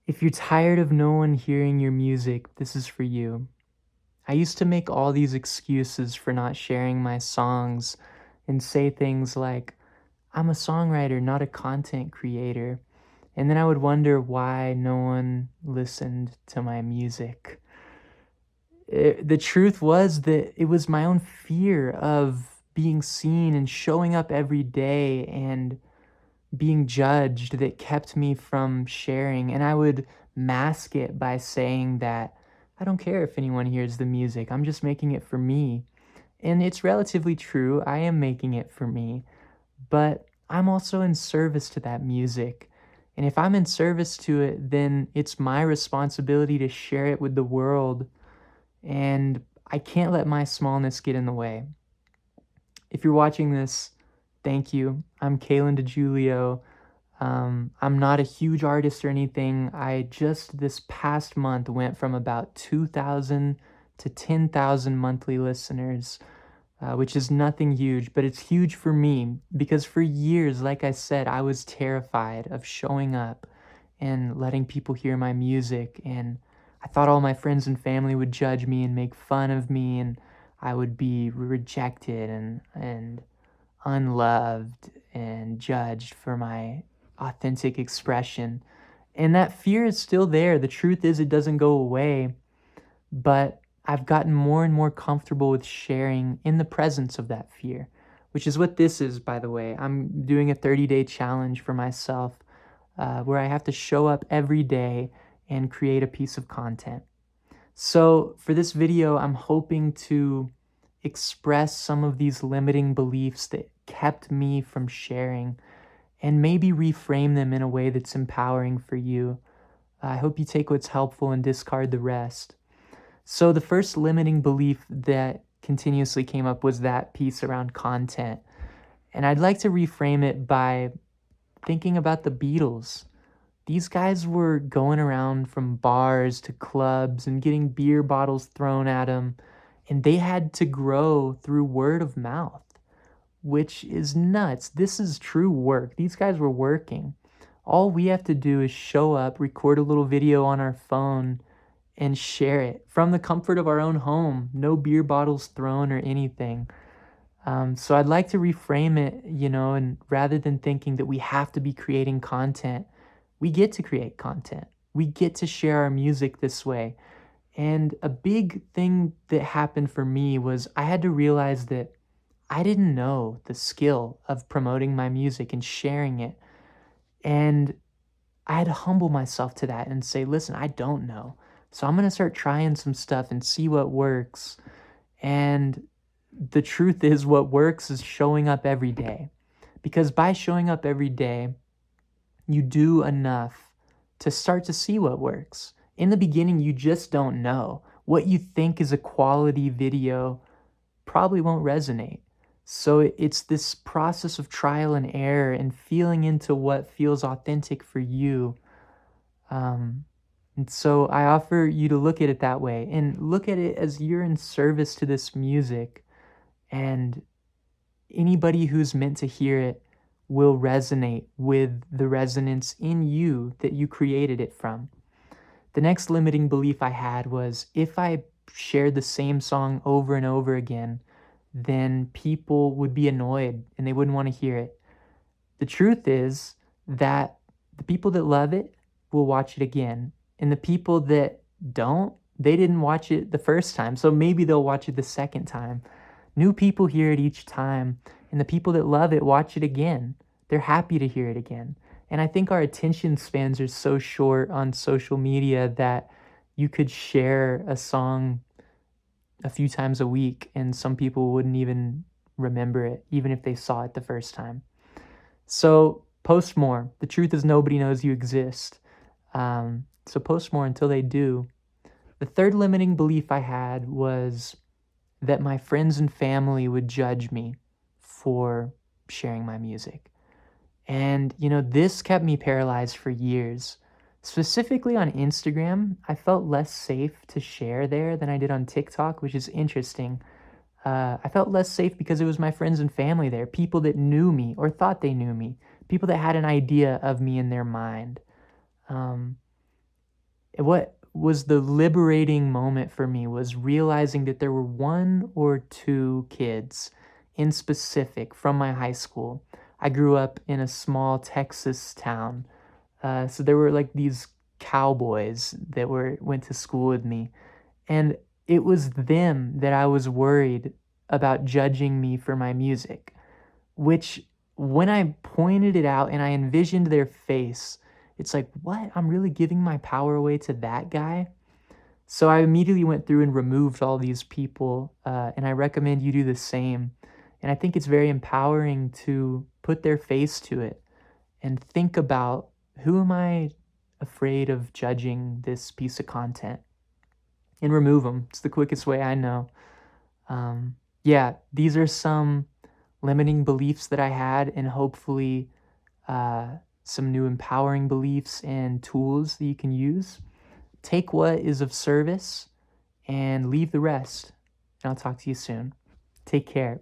If you're tired of no one hearing your music, this is for you. I used to make all these excuses for not sharing my songs and say things like, I'm a songwriter, not a content creator. And then I would wonder why no one listened to my music. The truth was that it was my own fear of being seen and showing up every day and being judged that kept me from sharing. And I would mask it by saying that I don't care if anyone hears the music, I'm just making it for me. And it's relatively true, I am making it for me, but I'm also in service to that music. And if I'm in service to it, then it's my responsibility to share it with the world. And I can't let my smallness get in the way. If you're watching this, thank you. I'm Kalen DeJulio. I'm not a huge artist or anything. I just this past month went from about 2,000 to 10,000 monthly listeners, which is nothing huge, but it's huge for me because for years, like I said, I was terrified of showing up and letting people hear my music. And I thought all my friends and family would judge me and make fun of me, and I would be rejected and unloved and judged for my authentic expression. And that fear is still there. The truth is, it doesn't go away, but I've gotten more and more comfortable with sharing in the presence of that fear, which is what this is, by the way. I'm doing a 30-day challenge for myself where I have to show up every day and create a piece of content. So for this video, I'm hoping to express some of these limiting beliefs that kept me from sharing and maybe reframe them in a way that's empowering for you. I hope you take what's helpful and discard the rest. So the first limiting belief that continuously came up was that piece around content. And I'd like to reframe it by thinking about the Beatles. These guys were going around from bars to clubs and getting beer bottles thrown at them, and they had to grow through word of mouth, which is nuts. This is true work. These guys were working. All we have to do is show up, record a little video on our phone, and share it from the comfort of our own home. No beer bottles thrown or anything. So I'd like to reframe it, and rather than thinking that we have to be creating content, we get to create content. We get to share our music this way. And a big thing that happened for me was I had to realize that I didn't know the skill of promoting my music and sharing it. And I had to humble myself to that and say, listen, I don't know. So I'm going to start trying some stuff and see what works. And the truth is, what works is showing up every day. Because by showing up every day, you do enough to start to see what works. In the beginning, you just don't know. What you think is a quality video probably won't resonate. So it's this process of trial and error and feeling into what feels authentic for you. And so I offer you to look at it that way and look at it as you're in service to this music, and anybody who's meant to hear it will resonate with the resonance in you that you created it from. The next limiting belief I had was if I shared the same song over and over again, then people would be annoyed and they wouldn't want to hear it. The truth is that the people that love it will watch it again, and the people that don't, they didn't watch it the first time, so maybe they'll watch it the second time. New people hear it each time, and the people that love it watch it again. They're happy to hear it again. And I think our attention spans are so short on social media that you could share a song a few times a week and some people wouldn't even remember it, even if they saw it the first time. So post more. The truth is nobody knows you exist. So post more until they do. The third limiting belief I had was that my friends and family would judge me for sharing my music. And, this kept me paralyzed for years. Specifically on Instagram, I felt less safe to share there than I did on TikTok, which is interesting. I felt less safe because it was my friends and family there, people that knew me or thought they knew me, people that had an idea of me in their mind. What was the liberating moment for me was realizing that there were one or two kids in specific from my high school. I grew up in a small Texas town. So there were like these cowboys that went to school with me, and it was them that I was worried about judging me for my music, which when I pointed it out and I envisioned their face, it's like, what? I'm really giving my power away to that guy? So I immediately went through and removed all these people, and I recommend you do the same. And I think it's very empowering to put their face to it and think about, who am I afraid of judging this piece of content, and remove them. It's the quickest way I know. Yeah, these are some limiting beliefs that I had, and hopefully some new empowering beliefs and tools that you can use. Take what is of service and leave the rest. And I'll talk to you soon. Take care.